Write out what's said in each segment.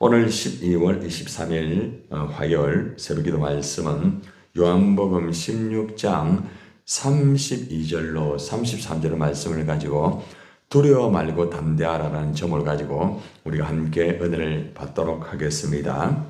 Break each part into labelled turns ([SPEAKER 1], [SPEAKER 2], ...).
[SPEAKER 1] 오늘 12월 23일 화요일 새벽기도 말씀은 요한복음 16장 32절로 33절의 말씀을 가지고 두려워 말고 담대하라는 점을 가지고 우리가 함께 은혜를 받도록 하겠습니다.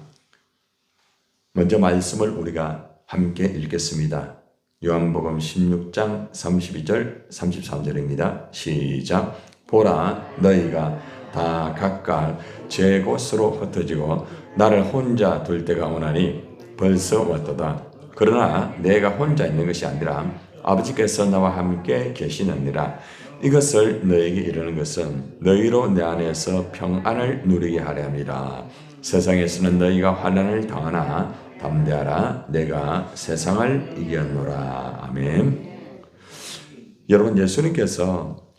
[SPEAKER 1] 먼저 말씀을 우리가 함께 읽겠습니다. 요한복음 16장 32절 33절입니다. 시작. 보라, 너희가 다 각각 제 곳으로 흩어지고 나를 혼자 둘 때가 오나니 벌써 왔도다. 그러나 내가 혼자 있는 것이 아니라 아버지께서 나와 함께 계시느니라. 이것을 너에게 이르는 것은 너희로 내 안에서 평안을 누리게 하려 함이라. 세상에서는 너희가 환난을 당하나 담대하라. 내가 세상을 이겼노라. 아멘. 여러분, 예수님께서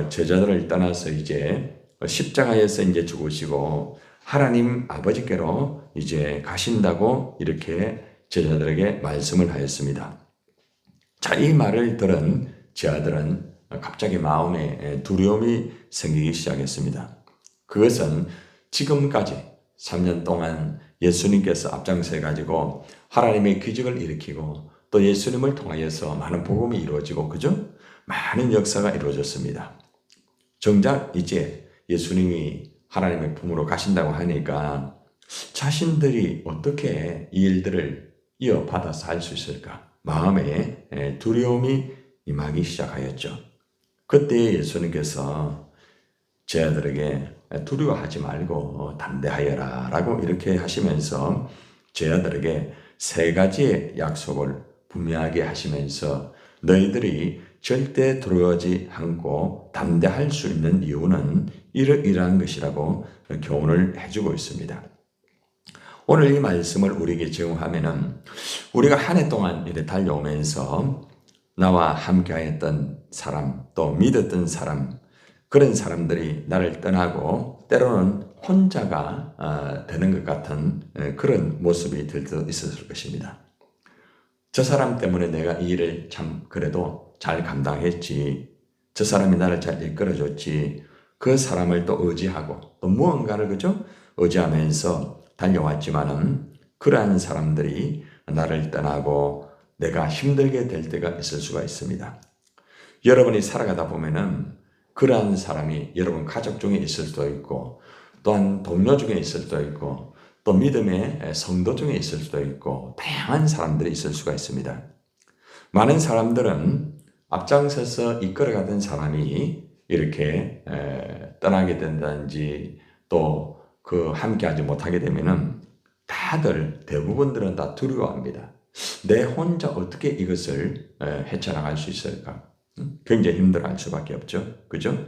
[SPEAKER 1] 제자들을 떠나서 이제 십자가에서 이제 죽으시고 하나님 아버지께로 이제 가신다고 이렇게 제자들에게 말씀을 하였습니다. 자, 이 말을 들은 제자들은 갑자기 마음에 두려움이 생기기 시작했습니다. 그것은 지금까지 3년 동안 예수님께서 앞장서 가지고 하나님의 기적을 일으키고 또 예수님을 통하여서 많은 복음이 이루어지고 그죠? 많은 역사가 이루어졌습니다. 정작 이제 예수님이 하나님의 품으로 가신다고 하니까 자신들이 어떻게 이 일들을 이어받아서 할 수 있을까? 마음에 두려움이 임하기 시작하였죠. 그때 예수님께서 제자들에게 두려워하지 말고 담대하여라 라고 이렇게 하시면서 제자들에게 세 가지의 약속을 분명하게 하시면서 너희들이 절대 두려워하지 않고 담대할 수 있는 이유는 이러한 것이라고 교훈을 해주고 있습니다. 오늘 이 말씀을 우리에게 적용하면은 우리가 한 해 동안 이렇게 달려오면서 나와 함께하였던 사람 또 믿었던 사람 그런 사람들이 나를 떠나고 때로는 혼자가 되는 것 같은 그런 모습이 들 수 있었을 것입니다. 저 사람 때문에 내가 이 일을 참 그래도 잘 감당했지. 저 사람이 나를 잘 이끌어줬지. 그 사람을 또 의지하고 또 무언가를 그죠? 의지하면서 달려왔지만은 그러한 사람들이 나를 떠나고 내가 힘들게 될 때가 있을 수가 있습니다. 여러분이 살아가다 보면은 그러한 사람이 여러분 가족 중에 있을 수도 있고 또한 동료 중에 있을 수도 있고 또 믿음의 성도 중에 있을 수도 있고 다양한 사람들이 있을 수가 있습니다. 많은 사람들은 앞장서서 이끌어가던 사람이 이렇게 떠나게 된다든지 또 그 함께하지 못하게 되면은 다들 대부분들은 다 두려워합니다. 내 혼자 어떻게 이것을 헤쳐나갈 수 있을까? 굉장히 힘들어할 수밖에 없죠. 그죠?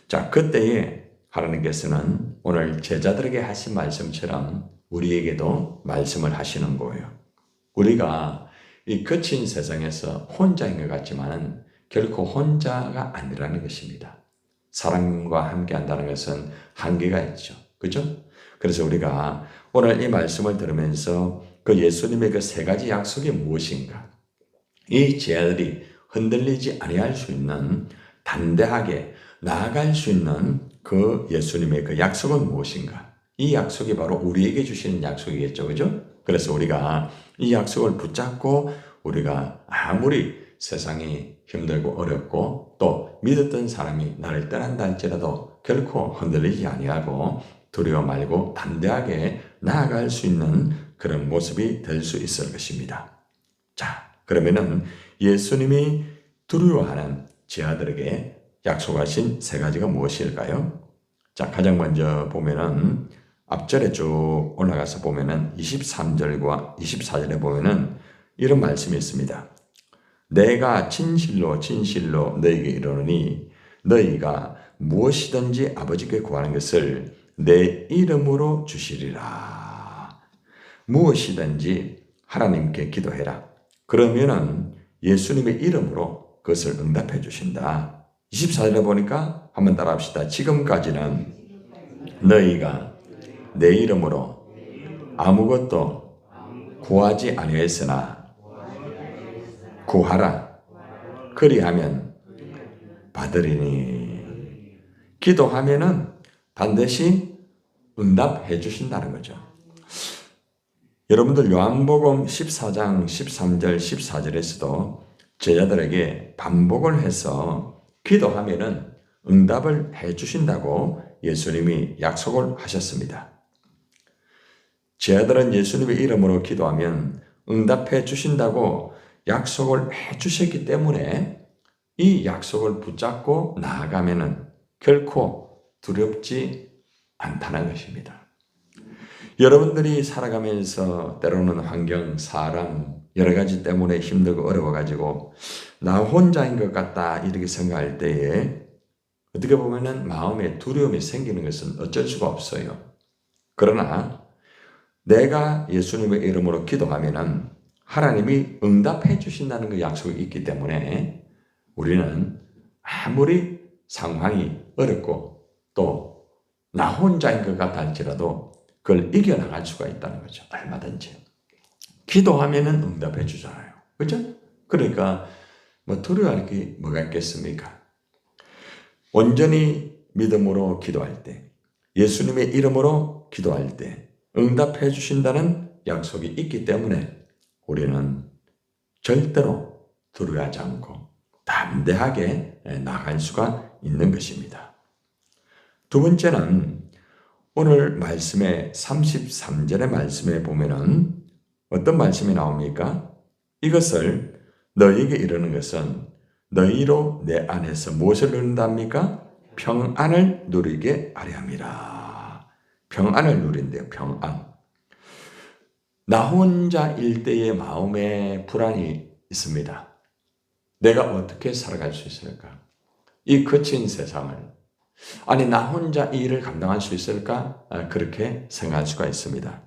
[SPEAKER 1] 자, 그때에 하나님께서는 오늘 제자들에게 하신 말씀처럼 우리에게도 말씀을 하시는 거예요. 우리가 이 거친 세상에서 혼자인 것 같지만 결코 혼자가 아니라는 것입니다. 사람과 함께 한다는 것은 한계가 있죠. 그죠? 그래서 우리가 오늘 이 말씀을 들으면서 그 예수님의 그 세 가지 약속이 무엇인가? 이 제자들이 흔들리지 아니할 수 있는 담대하게 나아갈 수 있는 그 예수님의 그 약속은 무엇인가? 이 약속이 바로 우리에게 주시는 약속이겠죠. 그죠? 그래서 우리가 이 약속을 붙잡고 우리가 아무리 세상이 힘들고 어렵고 또 믿었던 사람이 나를 떠난다 할지라도 결코 흔들리지 아니하고 두려워 말고 담대하게 나아갈 수 있는 그런 모습이 될 수 있을 것입니다. 자, 그러면은 예수님이 두려워하는 제자들에게 약속하신 세 가지가 무엇일까요? 자, 가장 먼저 보면은 앞절에 쭉 올라가서 보면은 23절과 24절에 보면은 이런 말씀이 있습니다. 내가 진실로 진실로 너희에게 이르노니 너희가 무엇이든지 아버지께 구하는 것을 내 이름으로 주시리라. 무엇이든지 하나님께 기도해라. 그러면은 예수님의 이름으로 그것을 응답해 주신다. 24절에 보니까 한번 따라 합시다. 지금까지는 너희가 내 이름으로 아무것도 구하지 아니했으나 구하라. 그리하면 받으리니. 기도하면은 반드시 응답해 주신다는 거죠. 여러분들 요한복음 14장 13절 14절에서도 제자들에게 반복을 해서 기도하면은 응답을 해 주신다고 예수님이 약속을 하셨습니다. 제자들은 예수님의 이름으로 기도하면 응답해 주신다고 약속을 해 주셨기 때문에 이 약속을 붙잡고 나아가면은 결코 두렵지 않다는 것입니다. 여러분들이 살아가면서 때로는 환경, 사람, 여러 가지 때문에 힘들고 어려워가지고 나 혼자인 것 같다 이렇게 생각할 때에 어떻게 보면은 마음에 두려움이 생기는 것은 어쩔 수가 없어요. 그러나 내가 예수님의 이름으로 기도하면은 하나님이 응답해 주신다는 그 약속이 있기 때문에 우리는 아무리 상황이 어렵고 또 나 혼자인 것 같다 할지라도 그걸 이겨나갈 수가 있다는 거죠. 얼마든지. 기도하면은 응답해 주잖아요. 그죠? 그러니까 뭐 두려워할 게 뭐가 있겠습니까? 온전히 믿음으로 기도할 때, 예수님의 이름으로 기도할 때 응답해 주신다는 약속이 있기 때문에 우리는 절대로 두려워하지 않고 담대하게 나갈 수가 있는 것입니다. 두 번째는 오늘 말씀의 33절의 말씀에 보면은 어떤 말씀이 나옵니까? 이것을 너희에게 이르는 것은 너희로 내 안에서 무엇을 누린답니까? 평안을 누리게 하려 함이라. 평안을 누린대요. 평안. 나 혼자일 때의 마음에 불안이 있습니다. 내가 어떻게 살아갈 수 있을까? 이 거친 세상을 아니 나 혼자 이 일을 감당할 수 있을까? 그렇게 생각할 수가 있습니다.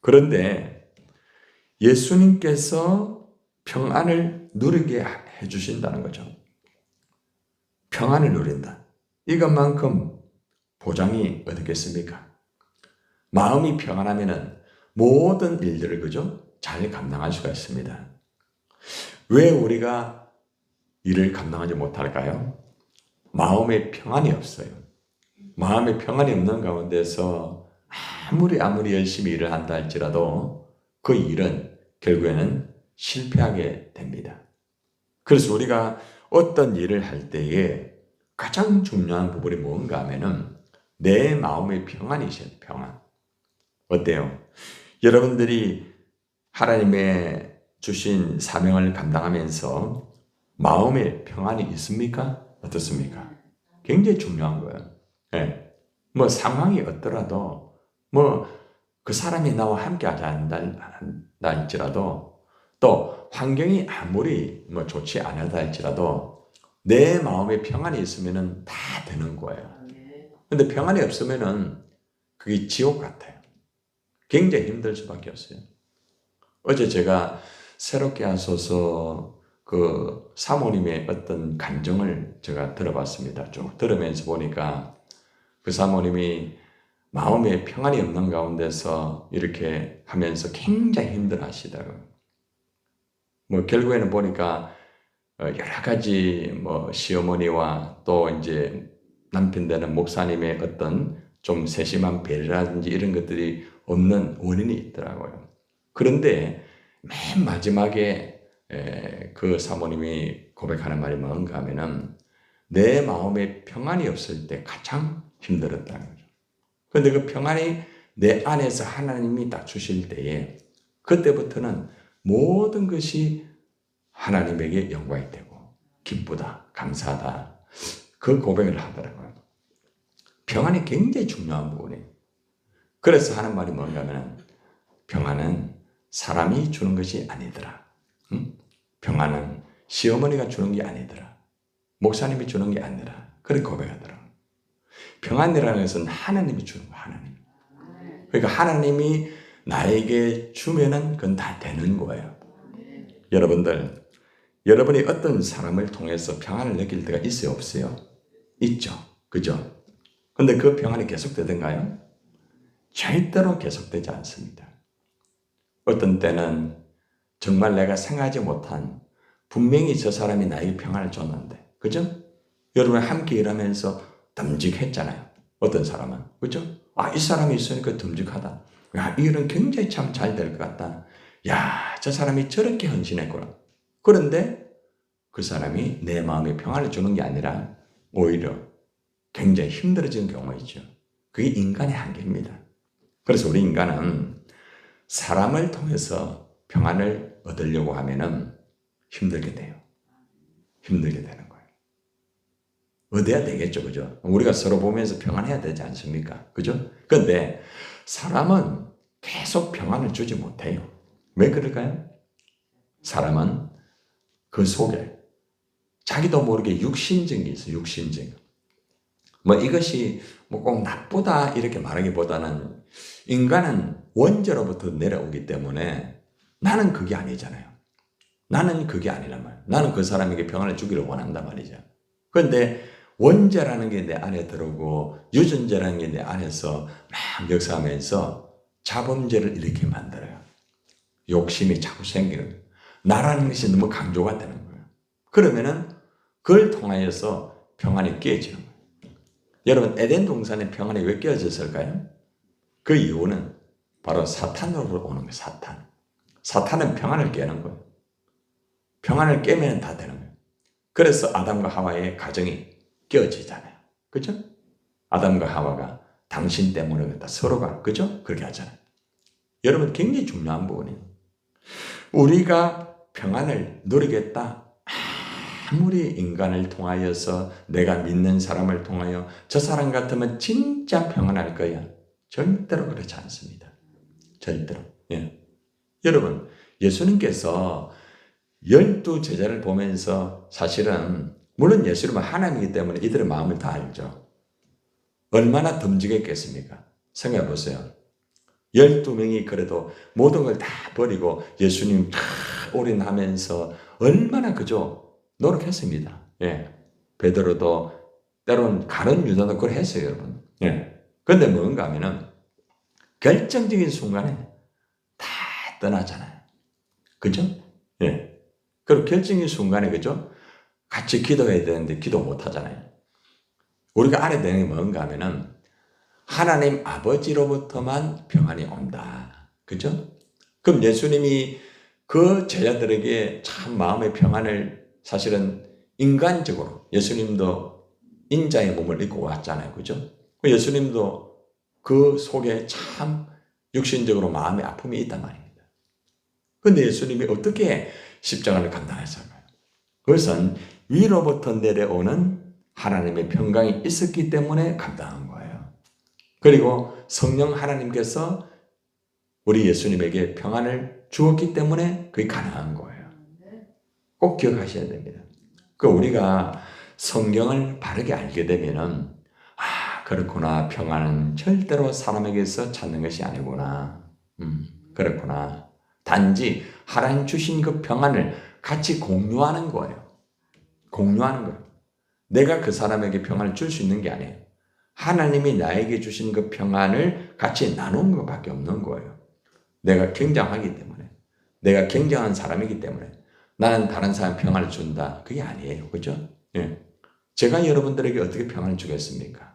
[SPEAKER 1] 그런데 예수님께서 평안을 누리게 해주신다는 거죠. 평안을 누린다. 이것만큼 보장이 어떻겠습니까? 마음이 평안하면은 모든 일들을 그죠? 잘 감당할 수가 있습니다. 왜 우리가 일을 감당하지 못할까요? 마음에 평안이 없어요. 마음에 평안이 없는 가운데서 아무리 열심히 일을 한다 할지라도 그 일은 결국에는 실패하게 됩니다. 그래서 우리가 어떤 일을 할 때에 가장 중요한 부분이 뭔가 하면은 내 마음의 평안이 있어요. 평안. 어때요? 여러분들이 하나님의 주신 사명을 감당하면서 마음의 평안이 있습니까? 어떻습니까? 굉장히 중요한 거예요. 네. 뭐 상황이 어떠라도 뭐 그 사람이 나와 함께 하지 않는다 할지라도 또 환경이 아무리 뭐 좋지 않다 할지라도 내 마음에 평안이 있으면은 다 되는 거예요. 근데 평안이 없으면은 그게 지옥 같아요. 굉장히 힘들 수밖에 없어요. 어제 제가 새롭게 하소서 그 사모님의 어떤 간증을 제가 들어봤습니다. 쭉 들으면서 보니까 그 사모님이 마음에 평안이 없는 가운데서 이렇게 하면서 굉장히 힘들어 하시더라고요. 뭐 결국에는 보니까 여러 가지 뭐 시어머니와 또 이제 남편 되는 목사님의 어떤 좀 세심한 배려라든지 이런 것들이 없는 원인이 있더라고요. 그런데 맨 마지막에 그 사모님이 고백하는 말이 뭔가 하면은 내 마음에 평안이 없을 때 가장 힘들었다는 거죠. 그런데 그 평안이 내 안에서 하나님이 딱 주실 때에 그때부터는 모든 것이 하나님에게 영광이 되고 기쁘다, 감사하다. 그 고백을 하더라고요. 평안이 굉장히 중요한 부분이에요. 그래서 하는 말이 뭔가 하면 평안은 사람이 주는 것이 아니더라. 평안은 시어머니가 주는 게 아니더라. 목사님이 주는 게 아니더라. 그렇게 고백하더라고요. 평안이라는 것은 하나님이 주는 거예요. 하나님. 그러니까 하나님이 나에게 주면은 그건 다 되는 거예요. 여러분들, 여러분이 어떤 사람을 통해서 평안을 느낄 때가 있어요? 없어요? 있죠. 그죠? 근데 그 평안이 계속되던가요? 절대로 계속되지 않습니다. 어떤 때는 정말 내가 생각하지 못한 분명히 저 사람이 나에게 평안을 줬는데, 그죠? 여러분 함께 일하면서 듬직했잖아요. 어떤 사람은, 그죠? 이 사람이 있으니까 듬직하다. 야, 이 일은 굉장히 참 잘 될 것 같다. 야, 저 사람이 저렇게 헌신했구나. 그런데 그 사람이 내 마음에 평안을 주는 게 아니라 오히려 굉장히 힘들어지는 경우가 있죠. 그게 인간의 한계입니다. 그래서 우리 인간은 사람을 통해서 평안을 얻으려고 하면은 힘들게 돼요. 힘들게 되는 거예요. 얻어야 되겠죠, 그죠? 우리가 서로 보면서 평안해야 되지 않습니까? 그죠? 근데 사람은 계속 평안을 주지 못해요. 왜 그럴까요? 사람은 그 속에 자기도 모르게 육신적인 게 있어요. 육신적. 이것이 꼭 나쁘다 이렇게 말하기보다는 인간은 원죄로부터 내려오기 때문에 나는 그게 아니잖아요. 나는 그게 아니란 말이에요. 나는 그 사람에게 평안을 주기를 원한단 말이죠. 그런데 원죄라는 게 내 안에 들어오고 유전죄라는 게 내 안에서 막 역사하면서 자범죄를 이렇게 만들어요. 욕심이 자꾸 생기는 거예요. 나라는 것이 너무 강조가 되는 거예요. 그러면은 그걸 통하여서 평안이 깨지는 거예요. 여러분, 에덴 동산의 평안이 왜 깨어졌을까요? 그 이유는 바로 사탄으로 오는 거예요. 사탄. 사탄은 평안을 깨는 거예요. 평안을 깨면 다 되는 거예요. 그래서 아담과 하와의 가정이 깨어지잖아요. 그죠? 아담과 하와가 당신 때문에 그랬다. 서로가, 그죠? 그렇게 하잖아요. 여러분, 굉장히 중요한 부분이에요. 우리가 평안을 누리겠다. 아무리 인간을 통하여서 내가 믿는 사람을 통하여 저 사람 같으면 진짜 평안할 거야. 절대로 그렇지 않습니다. 절대로. 예. 여러분, 예수님께서 12제자를 보면서 사실은 물론 예수님은 하나님이기 때문에 이들의 마음을 다 알죠. 얼마나 듬직했겠습니까? 생각해 보세요. 12명이 그래도 모든 걸 다 버리고 예수님 다 올인하면서 얼마나 그죠? 노력했습니다. 예. 베드로도 때론 가룟 유다도 그걸 했어요, 여러분. 예. 근데 뭔가 하면은 결정적인 순간에 다 떠나잖아요. 그죠? 예. 그리고 결정적인 순간에 그죠? 같이 기도해야 되는데 기도 못 하잖아요. 우리가 알아야 되는 게 뭔가 하면은 하나님 아버지로부터만 평안이 온다. 그죠? 그럼 예수님이 그 제자들에게 참 마음의 평안을 사실은 인간적으로 예수님도 인자의 몸을 입고 왔잖아요. 그죠? 예수님도 그 속에 참 육신적으로 마음의 아픔이 있단 말입니다. 그런데 예수님이 어떻게 십자가를 감당했을까요? 그것은 위로부터 내려오는 하나님의 평강이 있었기 때문에 감당한 거예요. 그리고 성령 하나님께서 우리 예수님에게 평안을 주었기 때문에 그게 가능한 거예요. 꼭 기억하셔야 됩니다. 우리가 성경을 바르게 알게 되면은 그렇구나. 평안은 절대로 사람에게서 찾는 것이 아니구나. 그렇구나. 단지 하나님 주신 그 평안을 같이 공유하는 거예요. 공유하는 거예요. 내가 그 사람에게 평안을 줄 수 있는 게 아니에요. 하나님이 나에게 주신 그 평안을 같이 나누는 것밖에 없는 거예요. 내가 굉장하기 때문에. 내가 굉장한 사람이기 때문에. 나는 다른 사람 평안을 준다. 그게 아니에요. 그죠? 예. 제가 여러분들에게 어떻게 평안을 주겠습니까?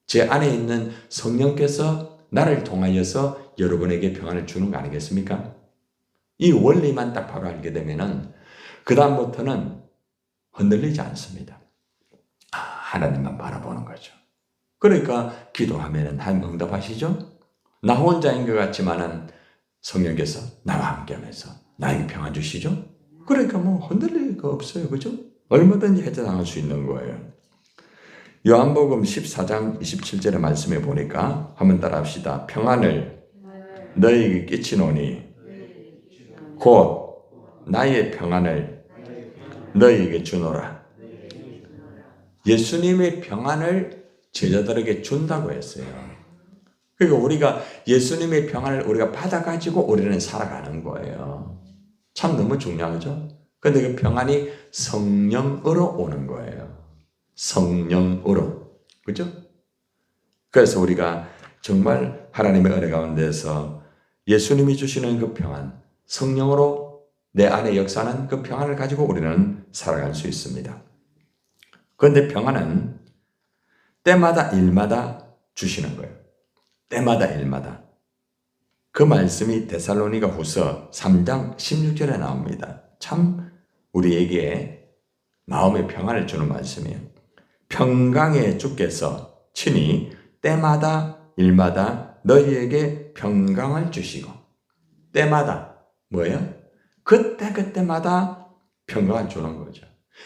[SPEAKER 1] 제 안에 있는 성령께서 나를 통하여서 여러분에게 평안을 주는 거 아니겠습니까? 이 원리만 딱 바로 알게 되면은 그다음부터는 흔들리지 않습니다. 하나님만 바라보는 거죠. 그러니까 기도하면은 하나님 응답하시죠? 나 혼자인 것 같지만은 성령께서 나와 함께 하면서 나에게 평안 주시죠? 그러니까 흔들릴 거 없어요. 그죠? 얼마든지 해당할 수 있는 거예요. 요한복음 14장 27절의 말씀에 보니까 한번 따라 합시다. 평안을 너희에게 끼치노니 곧 나의 평안을 너희에게 주노라. 예수님의 평안을 제자들에게 준다고 했어요. 그러니까 우리가 예수님의 평안을 우리가 받아가지고 우리는 살아가는 거예요. 참 너무 중요하죠? 근데 그 평안이 성령으로 오는 거예요. 성령으로. 그죠? 그래서 우리가 정말 하나님의 은혜 가운데서 예수님이 주시는 그 평안, 성령으로 내 안에 역사하는 그 평안을 가지고 우리는 살아갈 수 있습니다. 그런데 평안은 때마다 일마다 주시는 거예요. 때마다 일마다. 그 말씀이 데살로니가 후서 3장 16절에 나옵니다. 참 우리에게 마음의 평안을 주는 말씀이에요. 평강의 주께서 친히 때마다 일마다 너희에게 평강을 주시고, 때마다 뭐예요? 그때그때마다 평강을 주는 거죠.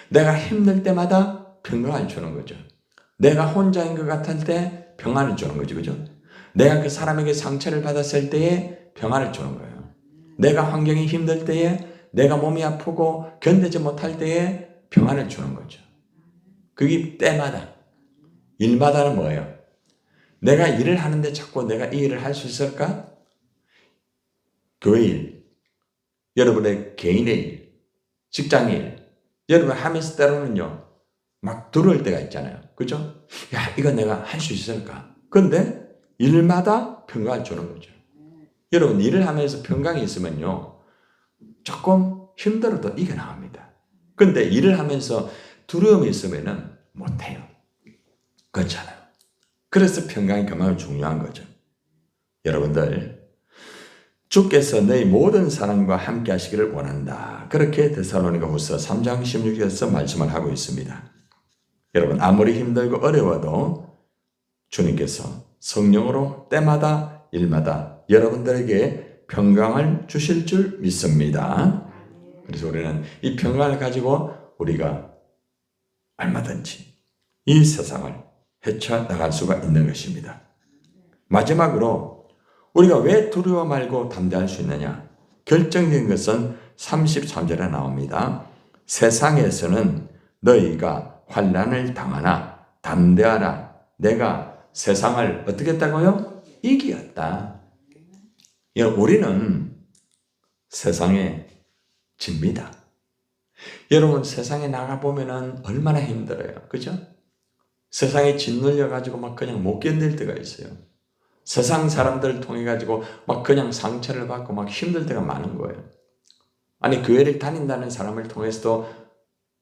[SPEAKER 1] 내가 힘들 때마다 평강을 주는 거죠. 내가 혼자인 것 같을 때 평안을 주는 거죠. 그죠? 내가 그 사람에게 상처를 받았을 때에 평안을 주는 거예요. 내가 환경이 힘들 때에, 내가 몸이 아프고 견디지 못할 때에 평안을 주는 거죠. 그게 때마다. 일마다는 뭐예요? 내가 일을 하는데 자꾸 내가 이 일을 할 수 있을까? 교회 일, 여러분의 개인의 일, 직장 일, 여러분 하면서 때로는요, 막 들어올 때가 있잖아요. 그죠? 야, 이거 내가 할 수 있을까? 근데 일마다 평강을 주는 거죠. 여러분, 일을 하면서 평강이 있으면요, 조금 힘들어도 이겨나갑니다. 근데 일을 하면서 두려움이 있으면은 못해요. 그렇잖아요. 그래서 평강이 그만큼 중요한 거죠. 여러분들, 주께서 너희 모든 사람과 함께 하시기를 원한다. 그렇게 데살로니가 후서 3장 16절에서 말씀을 하고 있습니다. 여러분, 아무리 힘들고 어려워도 주님께서 성령으로 때마다 일마다 여러분들에게 평강을 주실 줄 믿습니다. 그래서 우리는 이 평강을 가지고 우리가 얼마든지 이 세상을 헤쳐나갈 수가 있는 것입니다. 마지막으로 우리가 왜 두려워 말고 담대할 수 있느냐? 결정적인 것은 33절에 나옵니다. 세상에서는 너희가 환난을 당하나 담대하라. 내가 세상을 어떻게 했다고요? 이기었다. 우리는 세상에 집니다. 여러분, 세상에 나가보면 얼마나 힘들어요. 그죠? 세상에 짓눌려가지고 막 그냥 못 견딜 때가 있어요. 세상 사람들을 통해가지고 막 그냥 상처를 받고 막 힘들 때가 많은 거예요. 아니, 교회를 다닌다는 사람을 통해서도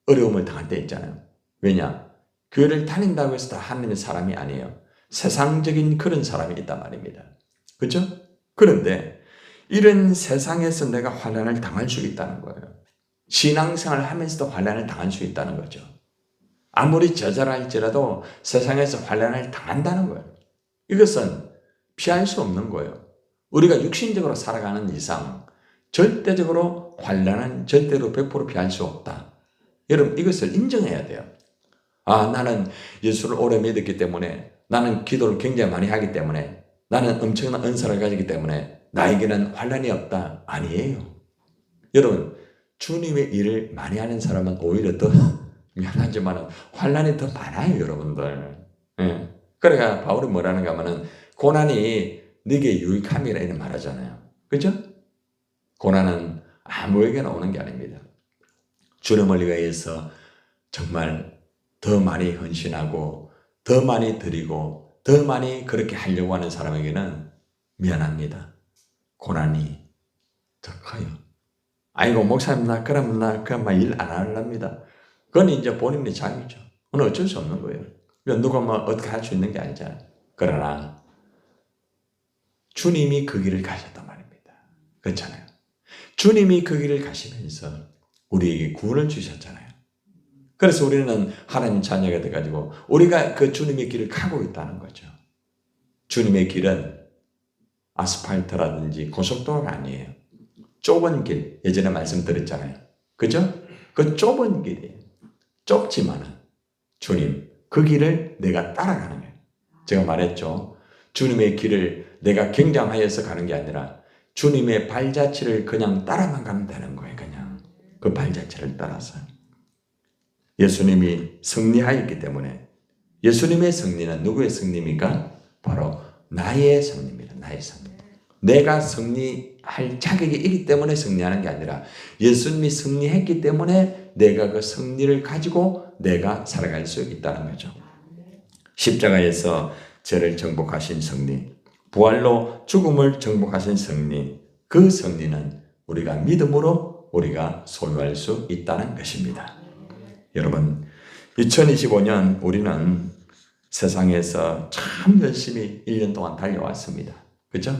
[SPEAKER 1] 어려움을 당할 때 있잖아요. 왜냐? 교회를 다닌다고 해서 다 하는 사람이 아니에요. 세상적인 그런 사람이 있단 말입니다. 그렇죠? 그런데 이런 세상에서 내가 환난을 당할 수 있다는 거예요. 신앙생활을 하면서도 환난을 당할 수 있다는 거죠. 아무리 저절할지라도 세상에서 환난을 당한다는 거예요. 이것은 피할 수 없는 거예요. 우리가 육신적으로 살아가는 이상 절대적으로 환난은 절대로 100% 피할 수 없다. 여러분, 이것을 인정해야 돼요. 아, 나는 예수를 오래 믿었기 때문에, 나는 기도를 굉장히 많이 하기 때문에, 나는 엄청난 은사를 가지기 때문에 나에게는 환난이 없다. 아니에요. 여러분, 주님의 일을 많이 하는 사람은 오히려 더 미안하지만 환난이 더 많아요, 여러분들. 예. 그러니까 바울이 뭐라는가 하면은 고난이 네게 유익함이라 이런 말하잖아요. 그죠? 고난은 아무에게나 오는 게 아닙니다. 주님을 위해서 정말 더 많이 헌신하고 더 많이 드리고 더 많이 그렇게 하려고 하는 사람에게는 미안합니다. 고난이 더 커요. 아이고, 목사님, 나 그러면 일 안 하렵니다. 그건 이제 본인의 자유죠. 그건 어쩔 수 없는 거예요. 누가 뭐 어떻게 할 수 있는 게 아니잖아요. 그러나 주님이 그 길을 가셨단 말입니다. 그렇잖아요. 주님이 그 길을 가시면서 우리에게 구원을 주셨잖아요. 그래서 우리는 하나님 자녀가 돼가지고 우리가 그 주님의 길을 가고 있다는 거죠. 주님의 길은 아스팔트라든지 고속도로가 아니에요. 좁은 길, 예전에 말씀드렸잖아요. 그죠? 그 좁은 길이에요. 좁지만은 주님, 그 길을 내가 따라가는 거예요. 제가 말했죠. 주님의 길을 내가 경장하여서 가는 게 아니라 주님의 발자취를 그냥 따라만 가면 되는 거예요. 그냥 그 발자취를 따라서. 예수님이 승리하였기 때문에, 예수님의 승리는 누구의 승리입니까? 바로 나의 승리입니다. 나의 승리. 내가 승리할 자격이 있기 때문에 승리하는 게 아니라 예수님이 승리했기 때문에 내가 그 승리를 가지고 내가 살아갈 수 있다는 거죠. 십자가에서 죄를 정복하신 승리, 부활로 죽음을 정복하신 승리, 그 승리는 우리가 믿음으로 우리가 소유할 수 있다는 것입니다. 여러분, 2025년 우리는 세상에서 참 열심히 1년 동안 달려왔습니다. 그죠?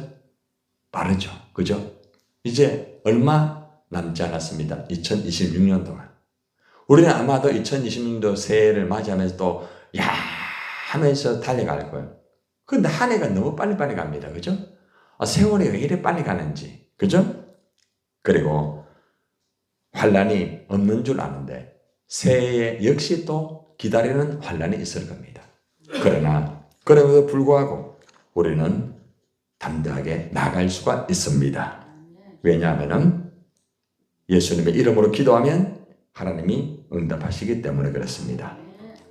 [SPEAKER 1] 빠르죠? 그죠? 이제 얼마 남지 않았습니다. 2026년 동안. 우리는 아마도 2026년도 새해를 맞이하면서 또, 야! 하면서 달려갈 거예요. 근데 한 해가 너무 빨리빨리 갑니다. 그죠? 세월이 왜 이래 빨리 가는지. 그죠? 그리고 환란이 없는 줄 아는데 새해에 역시 또 기다리는 환란이 있을 겁니다. 그러나 그럼에도 불구하고 우리는 담대하게 나갈 수가 있습니다. 왜냐하면 예수님의 이름으로 기도하면 하나님이 응답하시기 때문에 그렇습니다.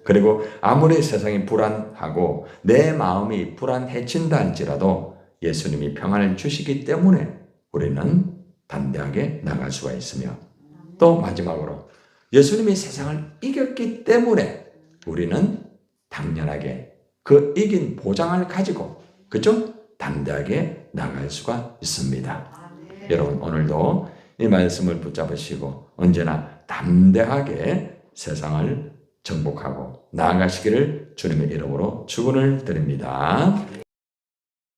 [SPEAKER 1] 그리고 아무리 세상이 불안하고 내 마음이 불안해진다 할지라도 예수님이 평안을 주시기 때문에 우리는 담대하게 나갈 수가 있으며 또 마지막으로 예수님이 세상을 이겼기 때문에 우리는 당연하게 그 이긴 보장을 가지고 그죠? 담대하게 나갈 수가 있습니다. 여러분 오늘도 이 말씀을 붙잡으시고 언제나 담대하게 세상을 정복하고 나아가시기를 주님의 이름으로 축원을 드립니다.